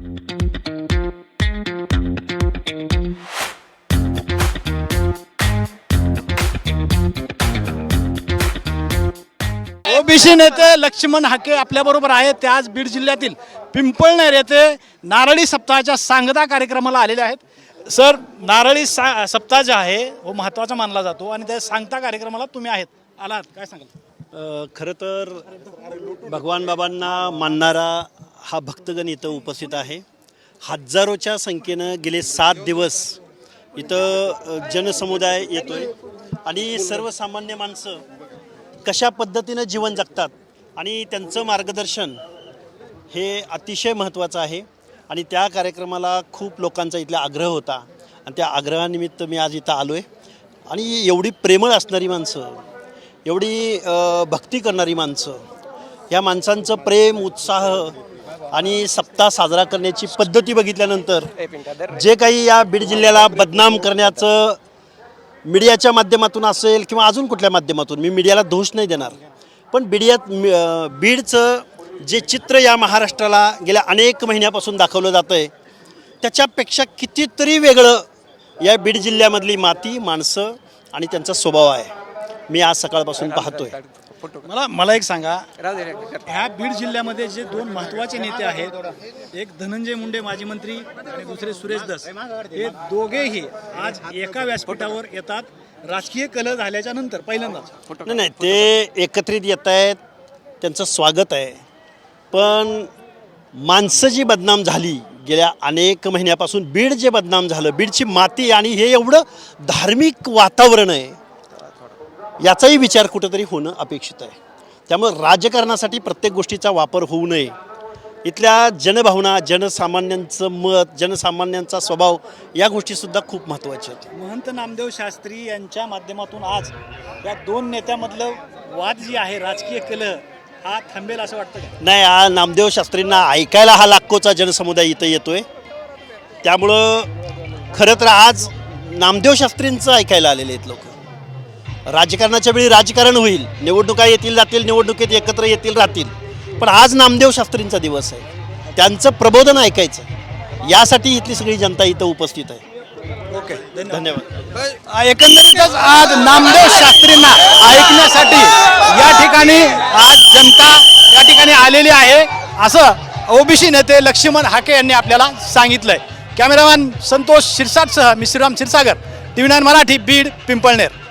OBC नेते लक्ष्मण हाके आपल्याबरोबर आहेत. ते आज बीड जिल्ह्यातील पिंपळनेर येथे नारळी सप्ताहाच्या सांगता कार्यक्रमाला आलेले आहेत. सर, नारळी सप्ताह जे आहे वो महत्त्वाचा मानला जातो आणि त्या सांगता कार्यक्रमाला तुम्ही आलात, काय सांगाल? खरं तर भगवान बाबांना मानणारा हा भक्तगण इथं उपस्थित आहे. हजारोच्या संख्येनं गेले 7 दिवस इथं जनसमुदाय येतोय आणि सर्वसामान्य माणसं कशा पद्धतीनं जीवन जगतात आणि त्यांचं मार्गदर्शन हे अतिशय महत्त्वाचं आहे. आणि त्या कार्यक्रमाला खूप लोकांचा इथला आग्रह होता आणि त्या आग्रहानिमित्त मी आज इथं आलो आहे. आणि एवढी प्रेमळ असणारी माणसं, एवढी भक्ती करणारी माणसं, या माणसांचं प्रेम, उत्साह आणि सप्ताह साजरा करण्याची पद्धती बघितल्यानंतर जे काही या बीड जिल्ह्याला बदनाम करण्याचं मीडियाच्या माध्यमातून असेल किंवा अजून कुठल्या माध्यमातून, मी मीडियाला दोष नाही देणार, पण बीडचं जे चित्र या महाराष्ट्राला गेल्या अनेक महिन्यापासून दाखवलं जातं आहे त्याच्यापेक्षा कितीतरी वेगळं या बीड जिल्ह्यामधली माती, माणसं आणि त्यांचा स्वभाव आहे. मी आज सकाळपासून पाहतोय. मला एक सांगा, ह्या बीड जिल्ह्यामध्ये जे 2 महत्त्वाचे नेते आहेत, एक धनंजय मुंडे माजी मंत्री आणि दुसरे सुरेश धस, हे दोघेही आज एका व्यासपीठावर येतात. राजकीय कलह झाल्याच्या नंतर पहिल्यांदाच. नाही, ते एकत्रित येत आहेत, त्यांचं स्वागत आहे. पण माणसं जी बदनाम झाली गेल्या अनेक महिन्यापासून, बीड जे बदनाम झालं, बीडची माती आणि हे एवढं धार्मिक वातावरण आहे, याचाही विचार कुठंतरी होणं अपेक्षित आहे. त्यामुळे राजकारणासाठी प्रत्येक गोष्टीचा वापर होऊ नये. इथल्या जनभावना, जनसामान्यांचं मत, जनसामान्यांचा स्वभाव, या गोष्टीसुद्धा खूप महत्त्वाच्या आहेत. महंत नामदेव शास्त्री यांच्या माध्यमातून आज या 2 नेत्यामधलं वाद जी आहे, राजकीय कलह, हा थांबेल असं वाटतं का? नाही, नामदेव शास्त्रींना ऐकायला हा लाखोचा जनसमुदाय इथं येतोय. त्यामुळं खरं तर आज नामदेव शास्त्रींचं ऐकायला आलेले आहेत लोक. राजकारणाच्या वेळी राजकारण होईल, निवडणुका येतील जातील, निवडणुकीत एकत्र येतील राहतील, पण आज नामदेव शास्त्रींचा दिवस आहे. त्यांचं प्रबोधन ऐकायचं, यासाठी इथली सगळी जनता इथं उपस्थित आहे. ओके, धन्यवाद. एकंदरीतच आज नामदेव शास्त्रींना ऐकण्यासाठी या ठिकाणी आज जनता या ठिकाणी आलेली आहे, असं ओबीसी नेते लक्ष्मण हाके यांनी आपल्याला सांगितलंय. कॅमेरामॅन संतोष शिरसाटसह मी श्रीराम क्षीरसागर, TV9 मराठी, बीड, पिंपळनेर.